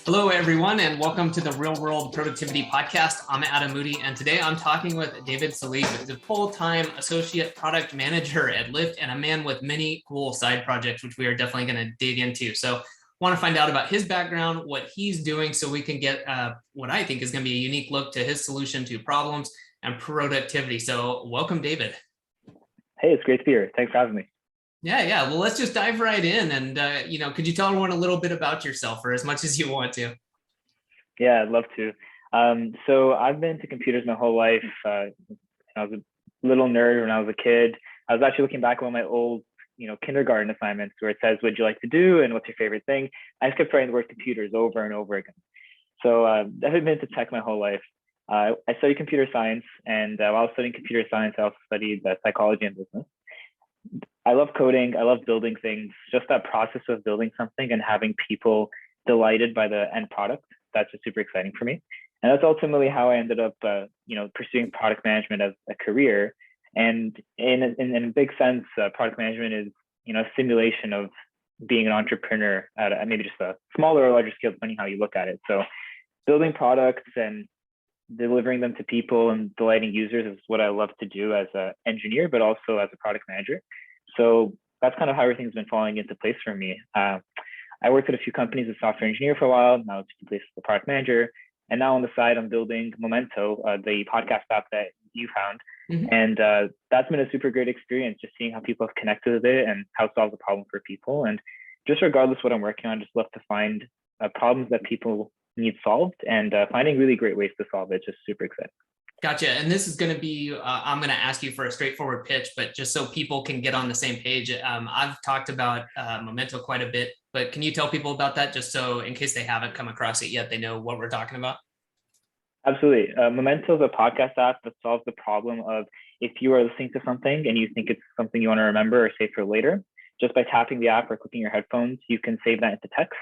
Hello, everyone, and welcome to the Real World Productivity Podcast. I'm Adam Moody, and today I'm talking with David Salib, who's a full-time associate product manager at Lyft and a man with many cool side projects, which we are definitely going to dig into. So I want to find out about his background, what he's doing, so we can get what I think is going to be a unique look to his solution to problems and productivity. So welcome, David. Hey, it's great to be here. Thanks for having me. Yeah. Well, let's just dive right in. And, could you tell everyone a little bit about yourself, or as much as you want to? Yeah, I'd love to. So I've been to computers my whole life. I was a little nerd when I was a kid. I was actually looking back at one of my old, kindergarten assignments where it says, "What'd you like to do?" and "What's your favorite thing?" I just kept writing the word computers over and over again. So I've been into tech my whole life. I studied computer science, and while I was studying computer science, I also studied psychology and business. I love coding. I love building things. Just that process of building something and having people delighted by the end product. That's just super exciting for me. And that's ultimately how I ended up, pursuing product management as a career. And in a big sense, product management is, a simulation of being an entrepreneur at maybe just a smaller or larger scale, depending how you look at it. So building products and delivering them to people and delighting users is what I love to do as an engineer, but also as a product manager. So that's kind of how everything's been falling into place for me. I worked at a few companies as a software engineer for a while. Now it's in place as a product manager. And now on the side, I'm building Momento, the podcast app that you found. Mm-hmm. And that's been a super great experience, just seeing how people have connected with it and how it solves a problem for people. And just regardless of what I'm working on, I just love to find problems that people need solved and finding really great ways to solve it. Just super exciting. Gotcha. And this is going to be, I'm going to ask you for a straightforward pitch, but just so people can get on the same page. I've talked about Momento quite a bit, but can you tell people about that just so in case they haven't come across it yet, they know what we're talking about? Absolutely. Momento is a podcast app that solves the problem of if you are listening to something and you think it's something you want to remember or save for later, just by tapping the app or clicking your headphones, you can save that into text.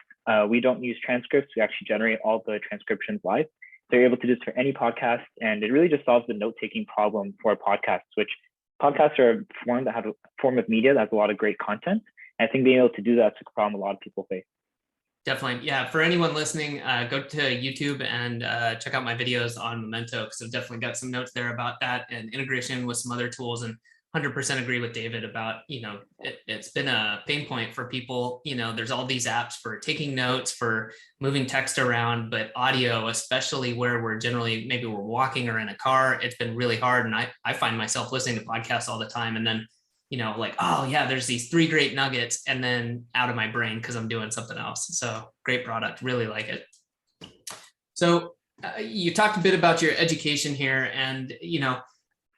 We don't use transcripts. We actually generate all the transcriptions live. So you're able to do this for any podcast, and it really just solves the note-taking problem for podcasts, which podcasts are a form of media that has a lot of great content. And I think being able to do that's a problem a lot of people face. Definitely. Yeah. For anyone listening, go to YouTube and check out my videos on Momento, because I've definitely got some notes there about that and integration with some other tools. And 100% agree with David about, it's been a pain point for people. There's all these apps for taking notes, for moving text around, but audio, especially where maybe we're walking or in a car, it's been really hard. And I find myself listening to podcasts all the time. And then, oh yeah, there's these 3 great nuggets and then out of my brain because I'm doing something else. So great product, really like it. So you talked a bit about your education here, and,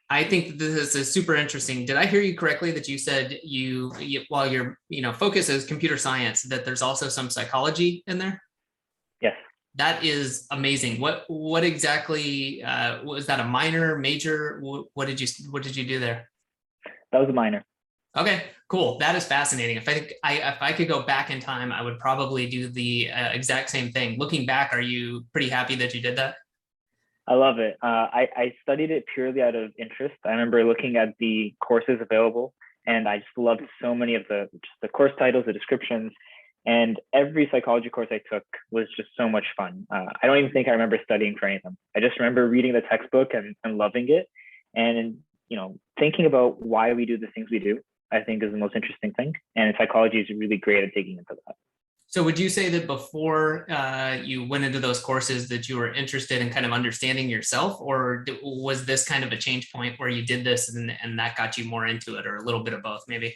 I think this is super interesting. Did I hear you correctly that you said you while your focus is computer science, that there's also some psychology in there? Yes. That is amazing. What exactly was that? A minor, major? What did you do there? That was a minor. Okay, cool. That is fascinating. If I could go back in time, I would probably do the exact same thing. Looking back, are you pretty happy that you did that? I love it. I studied it purely out of interest. I remember looking at the courses available, and I just loved so many of the course titles, the descriptions, and every psychology course I took was just so much fun. I don't even think I remember studying for any of them. I just remember reading the textbook and loving it, and thinking about why we do the things we do, I think is the most interesting thing. And psychology is really great at digging into that. So would you say that before you went into those courses that you were interested in kind of understanding yourself, or was this kind of a change point where you did this and that got you more into it, or a little bit of both maybe?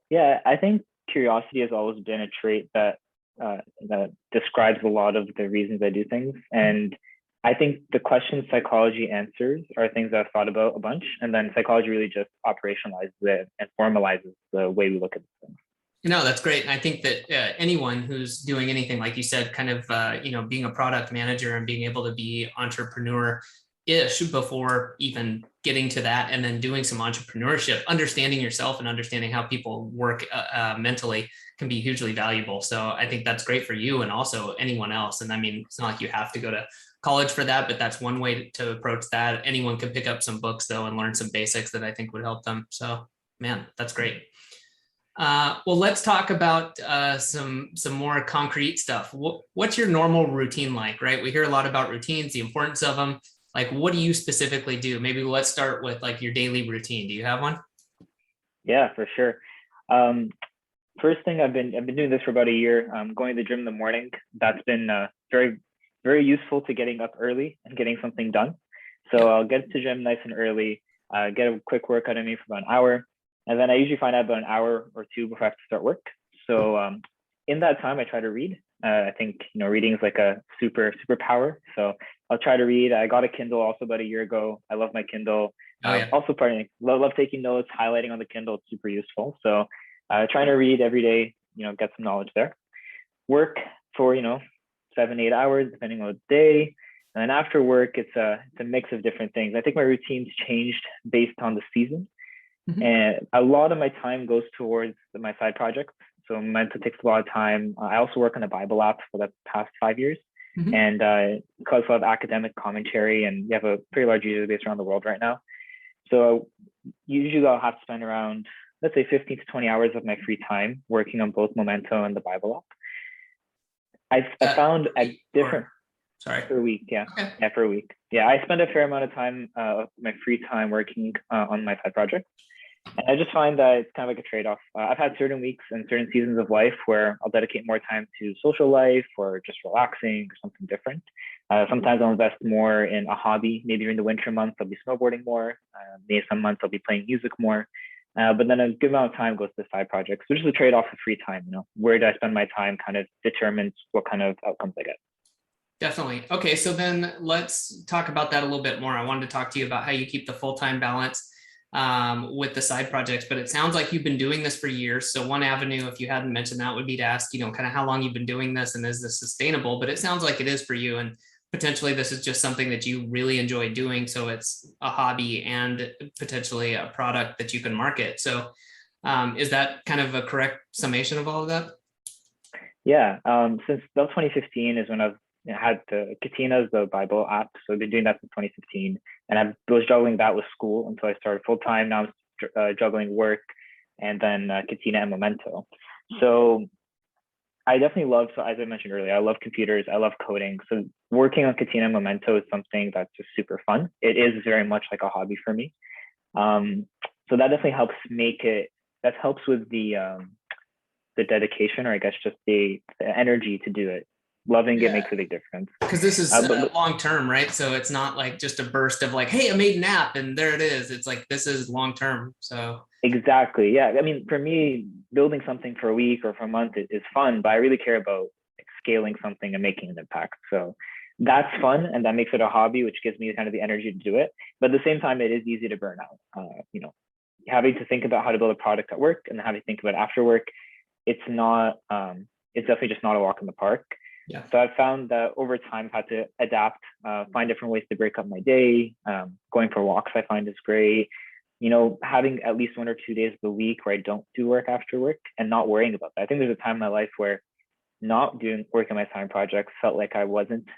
Yeah, I think curiosity has always been a trait that describes a lot of the reasons I do things. And I think the questions psychology answers are things that I've thought about a bunch, and then psychology really just operationalizes it and formalizes the way we look at things. No, that's great. And I think that anyone who's doing anything, like you said, kind of, being a product manager and being able to be entrepreneur-ish before even getting to that, and then doing some entrepreneurship, understanding yourself and understanding how people work mentally can be hugely valuable. So I think that's great for you and also anyone else. And I mean, it's not like you have to go to college for that, but that's one way to approach that. Anyone can pick up some books though and learn some basics that I think would help them. So man, that's great. Well, let's talk about some more concrete stuff. What's your normal routine like, right? We hear a lot about routines, the importance of them. Like, what do you specifically do? Maybe let's start with like your daily routine. Do you have one? Yeah, for sure. Um, First thing, I've been doing this for about a year. Going to the gym in the morning. That's been very useful to getting up early and getting something done. So Yeah. I'll get to the gym nice and early, get a quick workout in me for about an hour, and then I usually find out about an hour or two before I have to start work. So in that time, I try to read. I think reading is like a superpower. So I'll try to read. I got a Kindle also about a year ago. I love my Kindle. Oh yeah. Also, pardon, love taking notes, highlighting on the Kindle. It's super useful. So trying to read every day, get some knowledge there. Work for 7 8 hours depending on the day, and then after work it's a mix of different things. I think my routine's changed based on the season, Mhm. and a lot of my time goes towards my side projects. So Momento takes a lot of time. I also work on a Bible app for the past 5 years, Mhm. and because of academic commentary, and we have a pretty large user base around the world right now. So usually I'll have to spend around, let's say, 15 to 20 hours of my free time working on both Momento and the Bible app. I found Per a week different or sorry. per week, yeah, Okay. yeah, per week. Yeah, I spend a fair amount of time of my free time working on my side project. And I just find that it's kind of like a trade-off. I've had certain weeks and certain seasons of life where I'll dedicate more time to social life or just relaxing or something different. Sometimes I'll invest more in a hobby. Maybe during the winter months, I'll be snowboarding more. Maybe some months I'll be playing music more. But then a good amount of time goes to side projects, which is a trade-off of free time. Where do I spend my time kind of determines what kind of outcomes I get. Definitely. Okay, so then let's talk about that a little bit more. I wanted to talk to you about how you keep the full-time balance with the side projects, but it sounds like you've been doing this for years. So one avenue, if you hadn't mentioned that, would be to ask, kind of how long you've been doing this and is this sustainable? But it sounds like it is for you, and potentially this is just something that you really enjoy doing. So it's a hobby and potentially a product that you can market. So is that kind of a correct summation of all of that? Yeah, since about 2015 is when I've had the Catena as the Bible app. So I've been doing that since 2015, and I was juggling that with school until I started full time. Now I'm juggling work and then Catena and Momento. So I definitely love. So as I mentioned earlier, I love computers. I love coding. So working on Catena and Momento is something that's just super fun. It is very much like a hobby for me. Um, so that definitely helps make it. That helps with the dedication, or I guess just the energy to do it. Loving it Yeah. makes a big difference. Because this is But long term, right? So it's not like just a burst of like, hey, I made an app and there it is. It's like this is long term. So exactly, yeah. I mean, for me, building something for a week or for a month is fun, but I really care about scaling something and making an impact. So that's fun, and that makes it a hobby, which gives me kind of the energy to do it. But at the same time, it is easy to burn out. Having to think about how to build a product at work and having to think about after work, it's not. It's definitely just not a walk in the park. yeah. So I've found that over time, I've had to adapt, find different ways to break up my day. Going for walks, I find is great. Having at least 1 or 2 days of the week where I don't do work after work and not worrying about that. I think there's a time in my life where not doing work on my side projects felt like I wasn't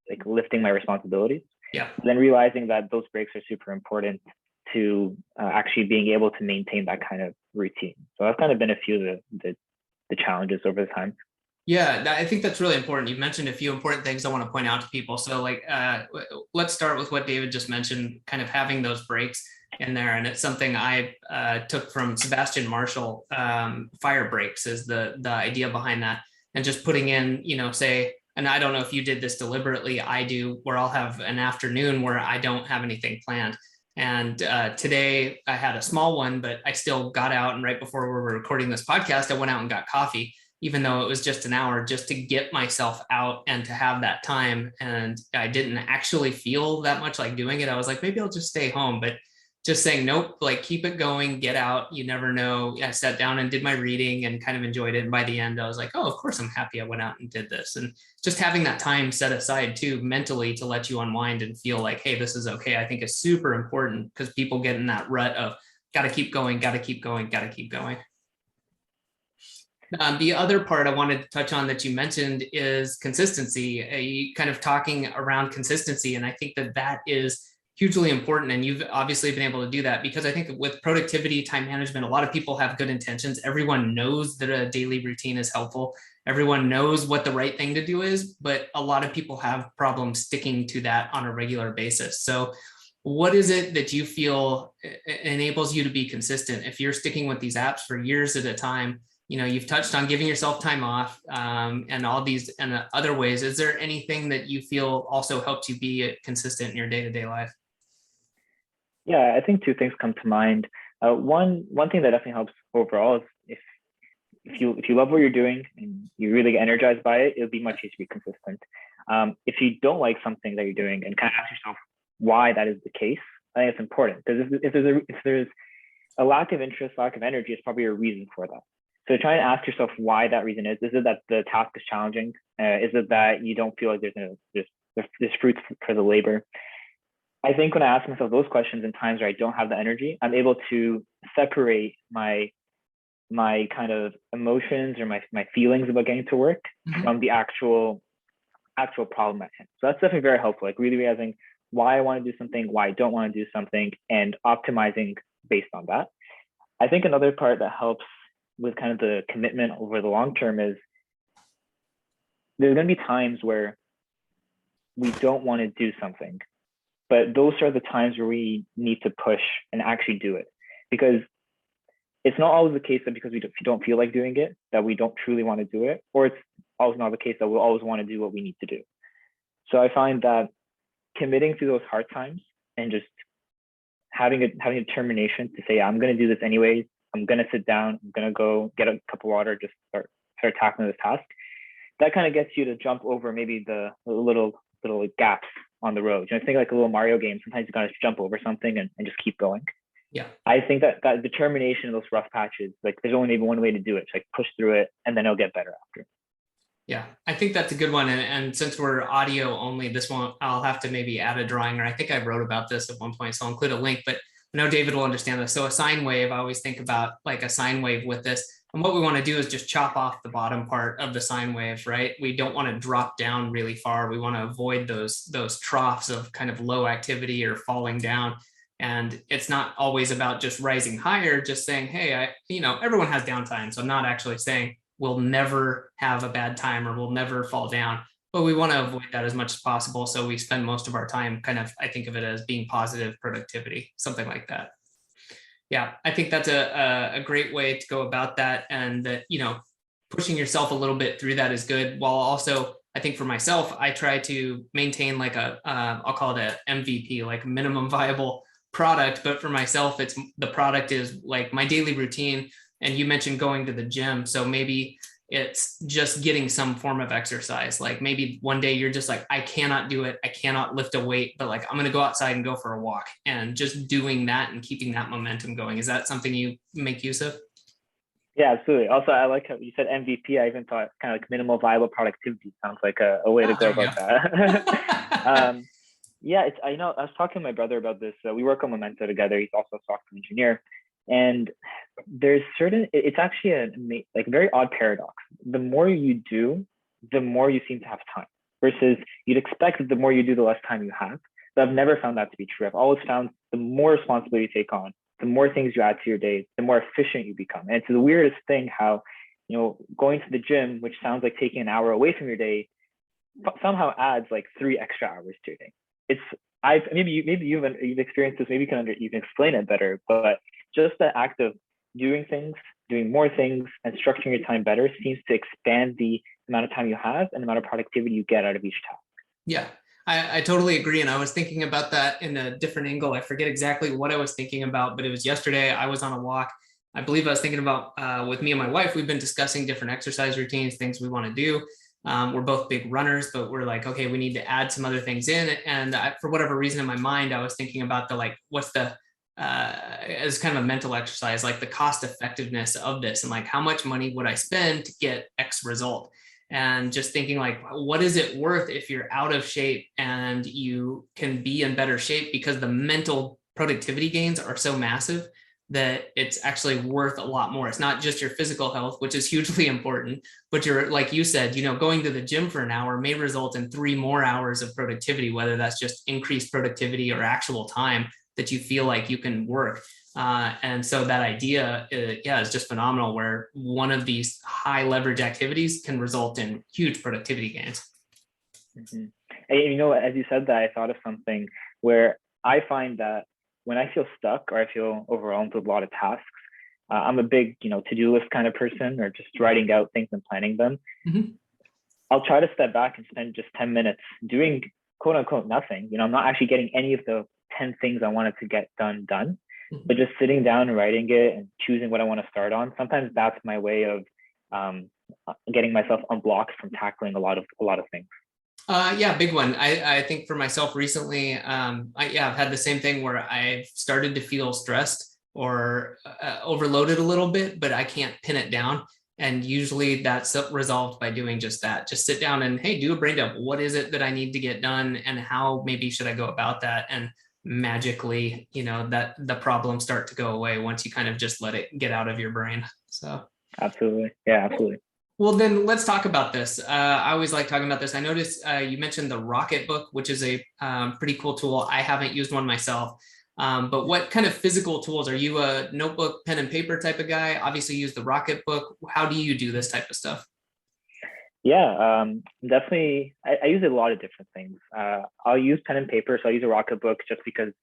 like lifting my responsibilities. Yeah. Then realizing that those breaks are super important to actually being able to maintain that kind of routine. So that's kind of been a few of the challenges over the time. Yeah, I think that's really important. You've mentioned a few important things I want to point out to people. So, like, let's start with what David just mentioned, kind of having those breaks in there. And it's something I took from Sebastian Marshall. Fire breaks is the idea behind that, and just putting in, say, and I don't know if you did this deliberately. I do, where I'll have an afternoon where I don't have anything planned. And today I had a small one, but I still got out. And right before we were recording this podcast, I went out and got coffee, even though it was just an hour, just to get myself out and to have that time. And I didn't actually feel that much like doing it. I was like, maybe I'll just stay home, but just saying, nope, like keep it going, get out. You never know. I sat down and did my reading and kind of enjoyed it. And by the end, I was like, oh, of course I'm happy I went out and did this. And just having that time set aside too, mentally, to let you unwind and feel like, hey, this is okay, I think is super important, because people get in that rut of got to keep going, got to keep going, got to keep going. The other part I wanted to touch on that you mentioned is consistency. You kind of talking around consistency, and I think that that is hugely important. And you've obviously been able to do that, because I think with productivity, time management, a lot of people have good intentions. Everyone knows that a daily routine is helpful. Everyone knows what the right thing to do is, but a lot of people have problems sticking to that on a regular basis. So what is it that you feel enables you to be consistent? If you're sticking with these apps for years at a time, you know, you've touched on giving yourself time off, and all these and other ways. Is there anything that you feel also helps you be consistent in your day-to-day life? Yeah, I think two things come to mind. One thing that definitely helps overall is if you love what you're doing and you really get energized by it, it'll be much easier to be consistent. If you don't like something that you're doing and kind of ask yourself why that is the case, I think it's important, because if there's a lack of interest, lack of energy, it's probably a reason for that. So try and ask yourself why that reason is. Is it that the task is challenging? Is it that you don't feel like there's fruits for the labor? I think when I ask myself those questions in times where I don't have the energy, I'm able to separate my kind of emotions or my feelings about getting to work from the actual problem at hand. So that's definitely very helpful. Like really realizing why I want to do something, why I don't want to do something, and optimizing based on that. I think another part that helps with kind of the commitment over the long term is there's going to be times where we don't want to do something, but those are the times where we need to push and actually do it, because it's not always the case that because we don't feel like doing it, that we don't truly want to do it, or it's always not the case that we'll always want to do what we need to do. So I find that committing to those hard times and just having a determination to say, I'm going to do this anyways. I'm going to sit down. I'm going to go get a cup of water, just start tackling this task. That kind of gets you to jump over maybe the little gaps on the road. You know, think like a little Mario game. Sometimes you got to jump over something and just keep going. Yeah. I think that determination in those rough patches, like there's only maybe one way to do it. So like push through it and then it'll get better after. Yeah, I think that's a good one. And since we're audio only, this one, I'll have to maybe add a drawing, or I think I wrote about this at one point, so I'll include a link, but I know David will understand this. So a sine wave, I always think about like a sine wave with this. And what we want to do is just chop off the bottom part of the sine wave, right? We don't want to drop down really far. We want to avoid those troughs of kind of low activity or falling down. And it's not always about just rising higher, just saying, hey, everyone has downtime. So I'm not actually saying we'll never have a bad time or we'll never fall down, but we want to avoid that as much as possible. So we spend most of our time kind of, I think of it as being positive productivity, something like that. Yeah, I think that's a great way to go about that. And that, pushing yourself a little bit through that is good. While also, I think for myself, I try to maintain like I'll call it a MVP, like minimum viable product. But for myself, the product is like my daily routine. And you mentioned going to the gym. So maybe it's just getting some form of exercise. Like maybe one day you're just like, I cannot do it. I cannot lift a weight, but like, I'm going to go outside and go for a walk, and just doing that and keeping that momentum going. Is that something you make use of? Yeah, absolutely. Also, I like how you said MVP. I even thought kind of like minimal viable productivity sounds like a way to go about that. Yeah, I was talking to my brother about this. We work on Momento together. He's also a software engineer. And it's actually a very odd paradox. The more you do, the more you seem to have time, versus you'd expect that the more you do, the less time you have. But I've never found that to be true. I've always found the more responsibility you take on, the more things you add to your day, the more efficient you become. And it's the weirdest thing how, going to the gym, which sounds like taking an hour away from your day, somehow adds like 3 extra hours to your day. Maybe you've experienced this. Maybe you can explain it better. But just the act of doing more things, and structuring your time better seems to expand the amount of time you have and the amount of productivity you get out of each task. Yeah, I totally agree. And I was thinking about that in a different angle. I forget exactly what I was thinking about, but it was yesterday. I was on a walk. I believe I was thinking about with me and my wife, we've been discussing different exercise routines, things we want to do. We're both big runners, but we're like, okay, we need to add some other things in. And for whatever reason in my mind, I was thinking about what's the, as kind of a mental exercise, like the cost effectiveness of this, and like how much money would I spend to get X result? And just thinking like, what is it worth if you're out of shape and you can be in better shape, because the mental productivity gains are so massive. that it's actually worth a lot more. It's not just your physical health, which is hugely important, but you're, like you said, going to the gym for an hour may result in 3 more hours of productivity, whether that's just increased productivity or actual time that you feel like you can work. And so that idea, is just phenomenal, where one of these high leverage activities can result in huge productivity gains. Mm-hmm. And, as you said that, I thought of something where I find that when I feel stuck or I feel overwhelmed with a lot of tasks, I'm a big, to-do list kind of person, or just writing out things and planning them. Mm-hmm. I'll try to step back and spend just 10 minutes doing quote unquote nothing. I'm not actually getting any of the 10 things I wanted to get done, Mm-hmm. but just sitting down and writing it and choosing what I want to start on. Sometimes that's my way of getting myself unblocked from tackling a lot of things. Yeah, big one. I think for myself recently, I've had the same thing where I've started to feel stressed or overloaded a little bit, but I can't pin it down. And usually that's resolved by doing just that. Just sit down and, hey, do a brain dump. What is it that I need to get done, and how maybe should I go about that? And magically, that the problems start to go away once you kind of just let it get out of your brain. So absolutely. Yeah, absolutely. Well, then let's talk about this. I always like talking about this. I noticed you mentioned the Rocket Book, which is a pretty cool tool. I haven't used one myself, but what kind of physical tools? Are you a notebook, pen and paper type of guy? Obviously, use the Rocket Book. How do you do this type of stuff? Yeah, definitely. I use a lot of different things. I'll use pen and paper. So I use a Rocket Book just because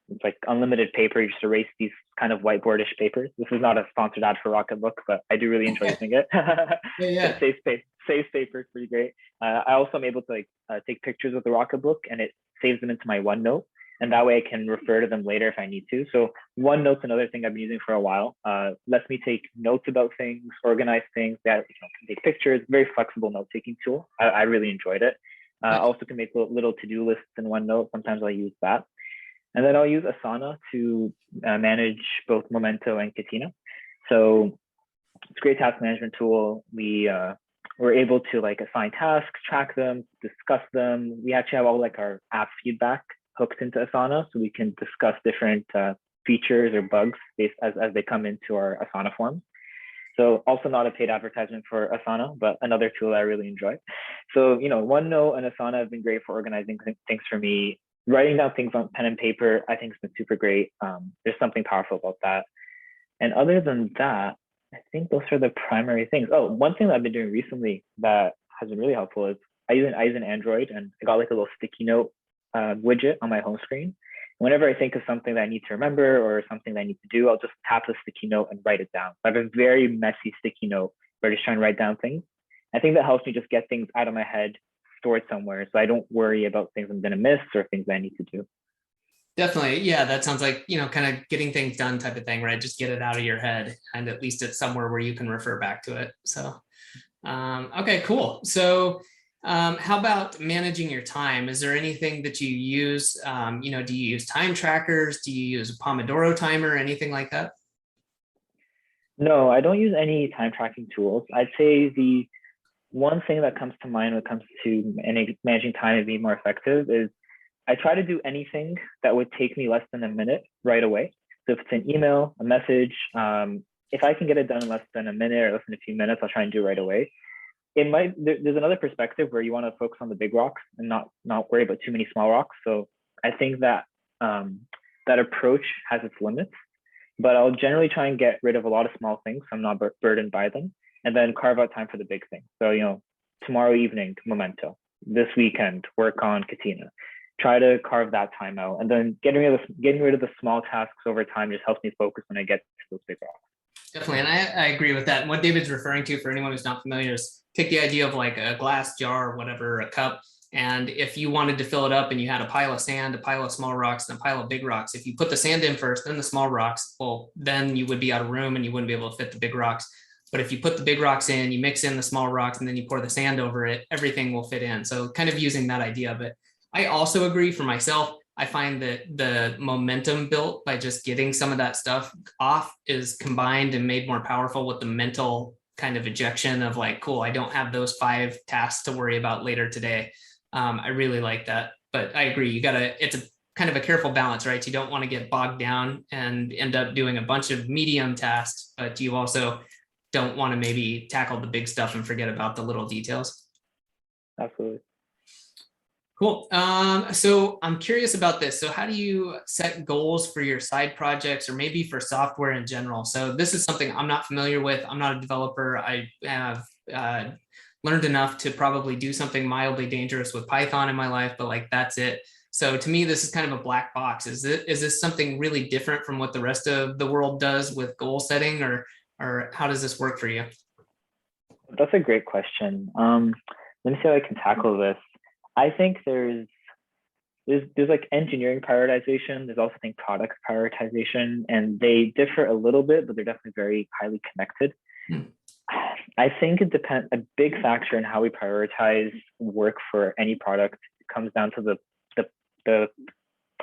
it's like unlimited paper. You just erase these kind of whiteboardish papers. This is not a sponsored ad for Rocketbook, but I do really enjoy using it. Yeah. Saves paper, it's pretty great. I also am able to take pictures with the Rocketbook, and it saves them into my OneNote. And that way I can refer to them later if I need to. So OneNote's another thing I've been using for a while. Lets me take notes about things, organize things, that can take pictures. Very flexible note-taking tool. I really enjoyed it. Also can make little to-do lists in OneNote. Sometimes I'll use that. And then I'll use Asana to manage both Momento and Catena. So it's a great task management tool. We're able to assign tasks, track them, discuss them. We actually have all our app feedback hooked into Asana, so we can discuss different features or bugs based as they come into our Asana forms. So also not a paid advertisement for Asana, but another tool I really enjoy. So, OneNote and Asana have been great for organizing things for me. Writing down things on pen and paper, I think, has been super great. There's something powerful about that. And other than that, I think those are the primary things. Oh, one thing that I've been doing recently that has been really helpful is I use an Android, and I got a little sticky note widget on my home screen. Whenever I think of something that I need to remember or something that I need to do, I'll just tap the sticky note and write it down. So I have a very messy sticky note where I just try and write down things. I think that helps me just get things out of my head, stored somewhere, so I don't worry about things I'm going to miss or things I need to do. Definitely. Yeah, that sounds like, kind of getting things done type of thing, right? Just get it out of your head, and at least it's somewhere where you can refer back to it. So, okay, cool. So, how about managing your time? Is there anything that you use? Do you use time trackers? Do you use a Pomodoro timer, anything like that? No, I don't use any time tracking tools. I'd say the one thing that comes to mind when it comes to managing time and being more effective is I try to do anything that would take me less than a minute right away. So if it's an email, a message, if I can get it done in less than a minute or less than a few minutes, I'll try and do it right away. There's another perspective where you want to focus on the big rocks and not worry about too many small rocks. So I think that that approach has its limits, but I'll generally try and get rid of a lot of small things so I'm not burdened by them, and then carve out time for the big thing. So, tomorrow evening, Momento. This weekend, work on Catena. Try to carve that time out, and then getting rid of the small tasks over time just helps me focus when I get to those big rocks. Definitely, and I agree with that. And what David's referring to, for anyone who's not familiar, is take the idea of like a glass jar or whatever, a cup. And if you wanted to fill it up and you had a pile of sand, a pile of small rocks, and a pile of big rocks, if you put the sand in first, then the small rocks, well, then you would be out of room and you wouldn't be able to fit the big rocks. But if you put the big rocks in, you mix in the small rocks, and then you pour the sand over it, everything will fit in. So kind of using that idea of it. I also agree for myself. I find that the momentum built by just getting some of that stuff off is combined and made more powerful with the mental kind of ejection of like, cool, I don't have those 5 tasks to worry about later today. I really like that, but I agree. It's a kind of a careful balance, right? You don't want to get bogged down and end up doing a bunch of medium tasks, but you also don't want to maybe tackle the big stuff and forget about the little details. Absolutely. Cool. So I'm curious about this. So how do you set goals for your side projects or maybe for software in general? So this is something I'm not familiar with. I'm not a developer. I have learned enough to probably do something mildly dangerous with Python in my life, but like that's it. So to me, this is kind of a black box. Is this something really different from what the rest of the world does with goal setting, or how does this work for you? That's a great question. Let me see how I can tackle this. I think there's like engineering prioritization. There's also, I think, product prioritization, and they differ a little bit, but they're definitely very highly connected. I think it depends. A big factor in how we prioritize work for any product comes down to the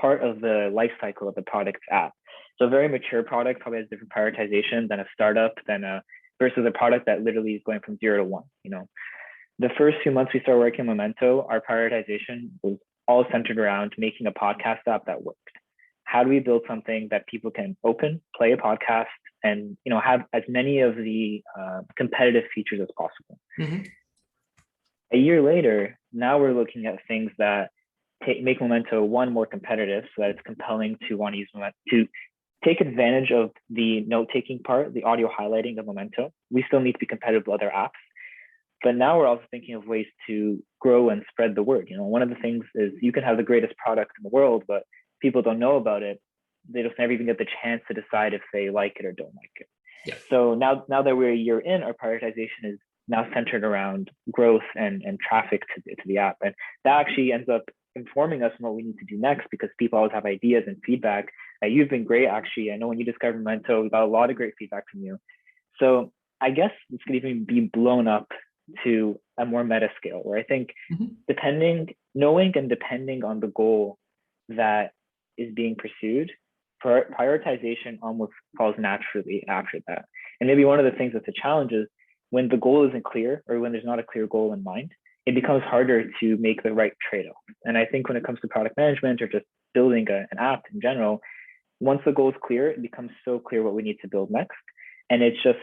part of the life cycle of the product's app. So a very mature product probably has different prioritization than a startup, versus a product that literally is going from 0 to 1. The first few months we started working on Momento, our prioritization was all centered around making a podcast app that worked. How do we build something that people can open, play a podcast, and have as many of the competitive features as possible? Mm-hmm. A year later, now we're looking at things that make Momento one more competitive, so that it's compelling to want to use Momento, to take advantage of the note-taking part, the audio highlighting of Momento. We still need to be competitive with other apps. But now we're also thinking of ways to grow and spread the word. One of the things is you can have the greatest product in the world, but people don't know about it. They just never even get the chance to decide if they like it or don't like it. Yeah. So now that we're a year in, our prioritization is now centered around growth and traffic to the app. And that actually ends up informing us on what we need to do next, because people always have ideas and feedback. You've been great, actually. I know when you discovered Momento, we got a lot of great feedback from you. So I guess this could even be blown up to a more meta scale, where I think knowing and depending on the goal that is being pursued, prioritization almost falls naturally after that. And maybe one of the things that's a challenge is when the goal isn't clear, or when there's not a clear goal in mind, it becomes harder to make the right trade-off. And I think when it comes to product management or just building an app in general, once the goal is clear, it becomes so clear what we need to build next. And it's just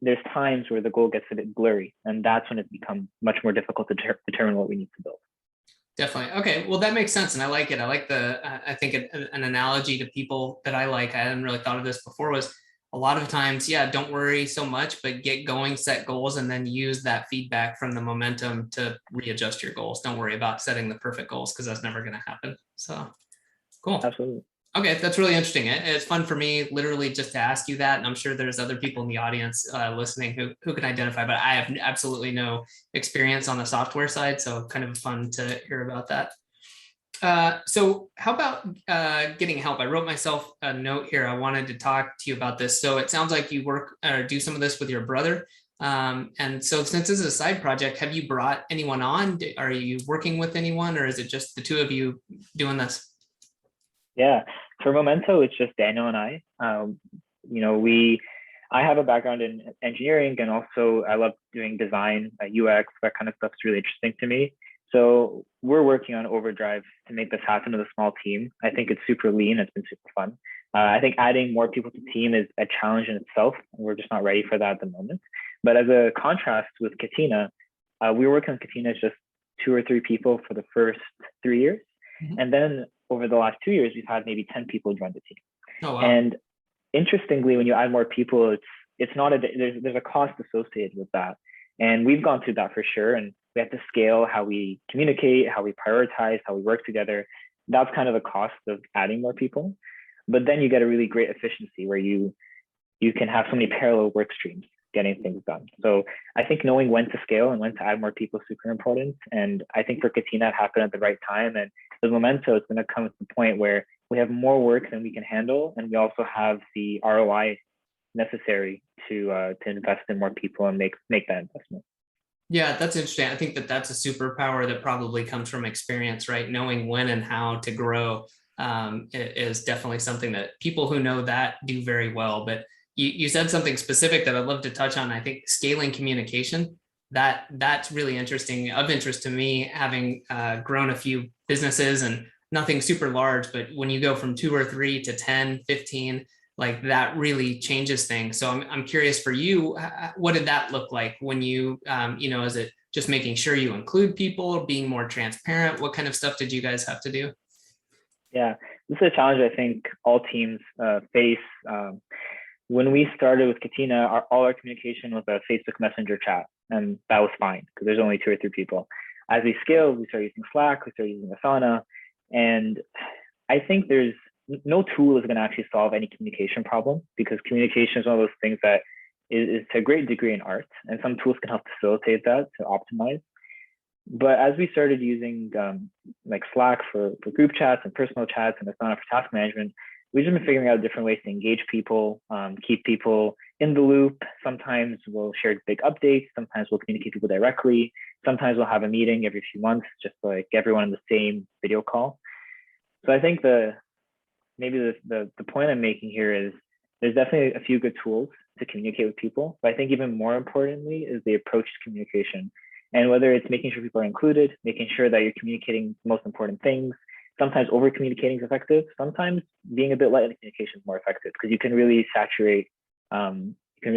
there's times where the goal gets a bit blurry, and that's when it becomes much more difficult to determine what we need to build. Definitely. Okay. Well, that makes sense. And I like it. I like I think an analogy to people that I like, I hadn't really thought of this before, was a lot of times, yeah, don't worry so much, but get going, set goals, and then use that feedback from the momentum to readjust your goals. Don't worry about setting the perfect goals, because that's never going to happen. So cool. Absolutely. Okay, that's really interesting. It's fun for me, literally, just to ask you that, and I'm sure there's other people in the audience listening who can identify, but I have absolutely no experience on the software side, so kind of fun to hear about that. So how about getting help? I wrote myself a note here. I wanted to talk to you about this. So it sounds like you work or do some of this with your brother. And so since this is a side project, have you brought anyone on? Are you working with anyone, or is it just the two of you doing this? Yeah, for Momento, it's just Daniel and I. I have a background in engineering, and also I love doing design, UX, that kind of stuff is really interesting to me. So we're working on overdrive to make this happen with a small team. I think it's super lean. It's been super fun. I think adding more people to the team is a challenge in itself. We're just not ready for that at the moment. But as a contrast with Catena, we were working on Catena as just 2 or 3 people for the first 3 years. Mm-hmm. And then over the last 2 years, we've had maybe 10 people join the team. Oh, wow. And interestingly, when you add more people, it's not there's a cost associated with that. And we've gone through that for sure. And we have to scale how we communicate, how we prioritize, how we work together. That's kind of the cost of adding more people. But then you get a really great efficiency where you can have so many parallel work streams getting things done. So I think knowing when to scale and when to add more people is super important. And I think for Catena, it happened at the right time. And with Momento, it's going to come to the point where we have more work than we can handle. And we also have the ROI necessary to invest in more people and make that investment. Yeah, that's interesting. I think that's a superpower that probably comes from experience, right? Knowing when and how to grow is definitely something that people who know that do very well. But you said something specific that I'd love to touch on. I think scaling communication, that's really interesting, of interest to me, having grown a few businesses and nothing super large, but when you go from 2 or 3 to 10, 15, like that really changes things. So I'm curious for you, what did that look like when you, is it just making sure you include people, being more transparent? What kind of stuff did you guys have to do? Yeah, this is a challenge I think all teams face. When we started with Catena, all our communication was a Facebook Messenger chat, and that was fine because there's only 2 or 3 people. As we scaled, we started using Slack, we started using Asana, and I think there's no tool is going to actually solve any communication problem, because communication is one of those things that is to a great degree an art, and some tools can help facilitate that to optimize. But as we started using like Slack for group chats and personal chats and Asana for task management, we've just been figuring out different ways to engage people, keep people in the loop. Sometimes we'll share big updates. Sometimes we'll communicate people directly. Sometimes we'll have a meeting every few months, just like everyone in the same video call. So I think the point I'm making here is there's definitely a few good tools to communicate with people, but I think even more importantly is the approach to communication. And whether it's making sure people are included, making sure that you're communicating the most important things. Sometimes over communicating is effective. Sometimes being a bit light in communication is more effective, because you can really saturate, you can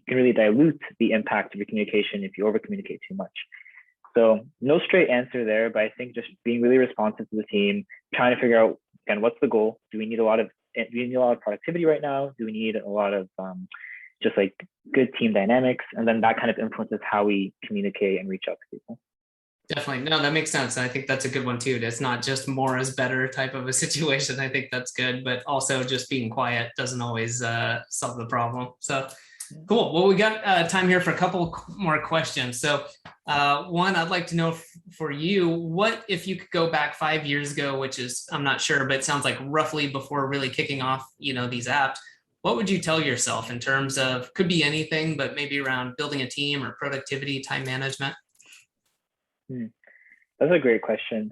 really dilute the impact of your communication if you over communicate too much. So no straight answer there, but I think just being really responsive to the team, trying to figure out, again, what's the goal? Do we need a lot of productivity right now? Do we need a lot of just like good team dynamics? And then that kind of influences how we communicate and reach out to people. Definitely. No, that makes sense. And I think that's a good one too. It's not just more is better type of a situation. I think that's good, but also just being quiet doesn't always solve the problem. So cool. Well, we got time here for a couple more questions. So one, I'd like to know for you, what if you could go back 5 years ago, which is, I'm not sure, but it sounds like roughly before really kicking off, these apps, what would you tell yourself in terms of, could be anything, but maybe around building a team or productivity, time management? That's a great question.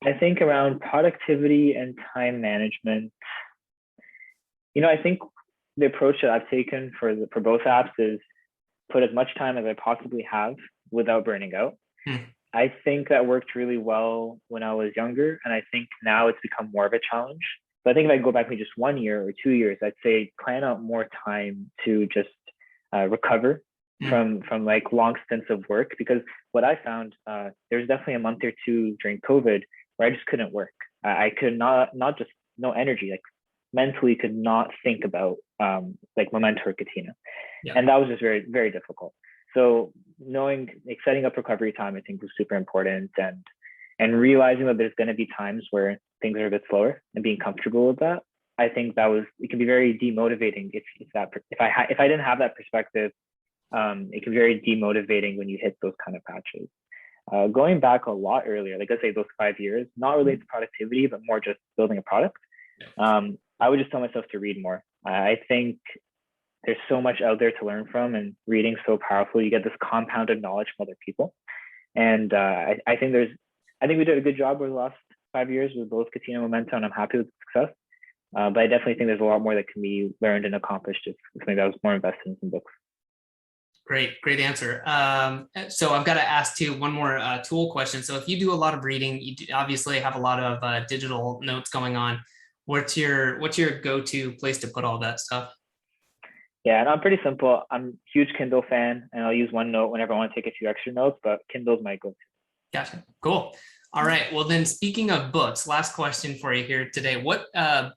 I think around productivity and time management, I think the approach that I've taken for both apps is put as much time as I possibly have without burning out. I think that worked really well when I was younger, and I think now it's become more of a challenge. But I think if I go back maybe just 1 year or 2 years, I'd say plan out more time to just recover from like long stints of work, because what I found, there's definitely a month or two during COVID where I just couldn't work. I could not just no energy, like mentally could not think about like Momento or Catena. Yeah. And that was just very, very difficult. So knowing, like, setting up recovery time, I think was super important, and realizing that there's going to be times where things are a bit slower and being comfortable with that. I think it can be very demotivating if I didn't have that perspective. It can be very demotivating when you hit those kind of patches. Going back a lot earlier, like let's say those 5 years, not related to productivity, but more just building a product. I would just tell myself to read more. I think there's so much out there to learn from, and reading so powerful. You get this compounded knowledge from other people. And I think we did a good job over the last 5 years with both Catena and Momento, and I'm happy with the success. But I definitely think there's a lot more that can be learned and accomplished if maybe I was more invested in some books. Great answer. So I've got to ask too one more tool question. So if you do a lot of reading, you obviously have a lot of digital notes going on. What's your go-to place to put all that stuff? Yeah, and I'm pretty simple. I'm a huge Kindle fan, and I'll use OneNote whenever I want to take a few extra notes, but Kindle's my go-to. Gotcha. Cool. All right. Well, then speaking of books, last question for you here today. What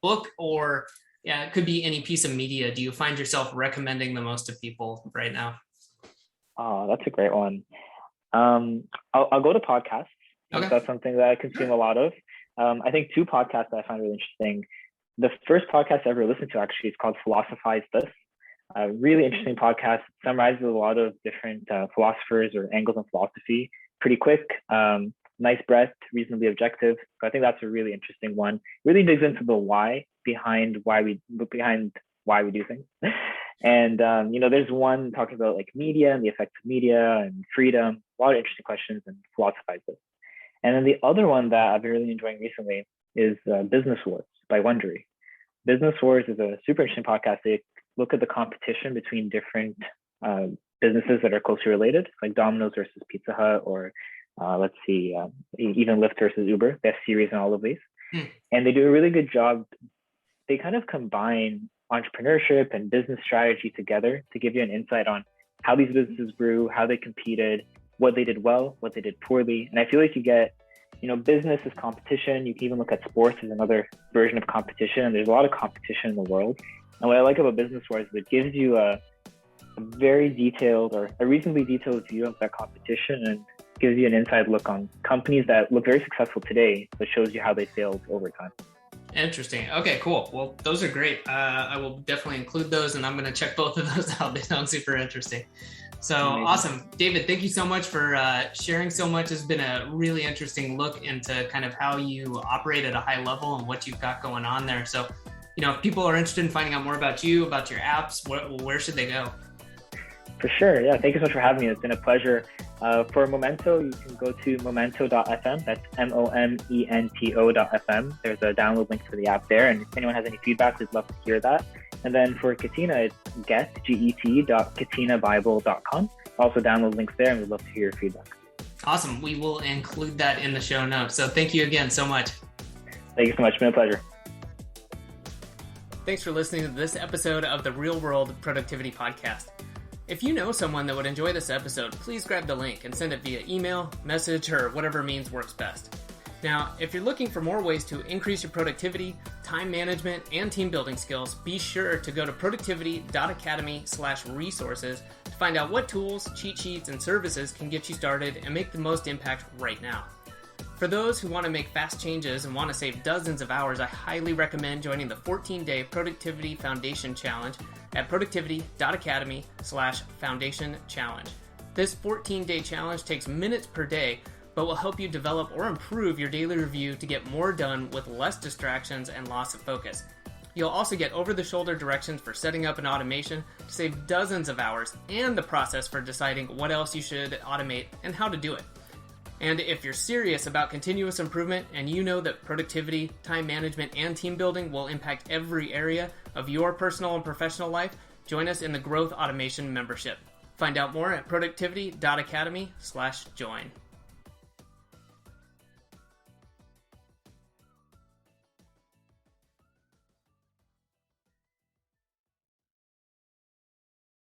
book, or it could be any piece of media, do you find yourself recommending the most to people right now? Oh, that's a great one. I'll go to podcasts. Okay. That's something that I consume a lot of. I think 2 podcasts that I find really interesting. The first podcast I ever listened to actually is called Philosophize This. A really interesting podcast. Summarizes a lot of different philosophers or angles in philosophy. Pretty quick, nice breadth, reasonably objective. So I think that's a really interesting one. Really digs into the why behind why we do things. And there's one talking about like media and the effects of media and freedom. A lot of interesting questions, and Philosophize This. And then the other one that I've been really enjoying recently is Business Wars by Wondery. Business Wars is a super interesting podcast. They look at the competition between different businesses that are closely related, like Domino's versus Pizza Hut, or let's see, even Lyft versus Uber. They have series on all of these. Hmm. And they do a really good job. They kind of combine entrepreneurship and business strategy together to give you an insight on how these businesses grew, how they competed, what they did well, what they did poorly. And I feel like you get, business is competition. You can even look at sports as another version of competition. And there's a lot of competition in the world. And what I like about Business Wars is it gives you a very detailed or a reasonably detailed view of that competition and gives you an inside look on companies that look very successful today, but shows you how they failed over time. Interesting. Okay, cool. Well, those are great. I will definitely include those, and I'm going to check both of those out. They sound super interesting. So amazing. Awesome. David, thank you so much for sharing so much. It's been a really interesting look into kind of how you operate at a high level and what you've got going on there. So, if people are interested in finding out more about you, about your apps, where should they go? For sure. Yeah. Thank you so much for having me. It's been a pleasure. For Momento, you can go to momento.fm. That's momento.fm. There's a download link for the app there. And if anyone has any feedback, we'd love to hear that. And then for Catena, it's get.catenabible.com. Also download links there, and we'd love to hear your feedback. Awesome. We will include that in the show notes. So thank you again so much. Thank you so much. It's been a pleasure. Thanks for listening to this episode of the Real World Productivity Podcast. If you know someone that would enjoy this episode, please grab the link and send it via email, message, or whatever means works best. Now, if you're looking for more ways to increase your productivity, time management, and team building skills, be sure to go to productivity.academy/resources to find out what tools, cheat sheets, and services can get you started and make the most impact right now. For those who want to make fast changes and want to save dozens of hours, I highly recommend joining the 14-day Productivity Foundation Challenge at productivity.academy/foundation challenge. This 14-day challenge takes minutes per day, but will help you develop or improve your daily review to get more done with less distractions and loss of focus. You'll also get over-the-shoulder directions for setting up an automation to save dozens of hours and the process for deciding what else you should automate and how to do it. And if you're serious about continuous improvement and you know that productivity, time management, and team building will impact every area of your personal and professional life, join us in the Growth Automation membership. Find out more at productivity.academy/join.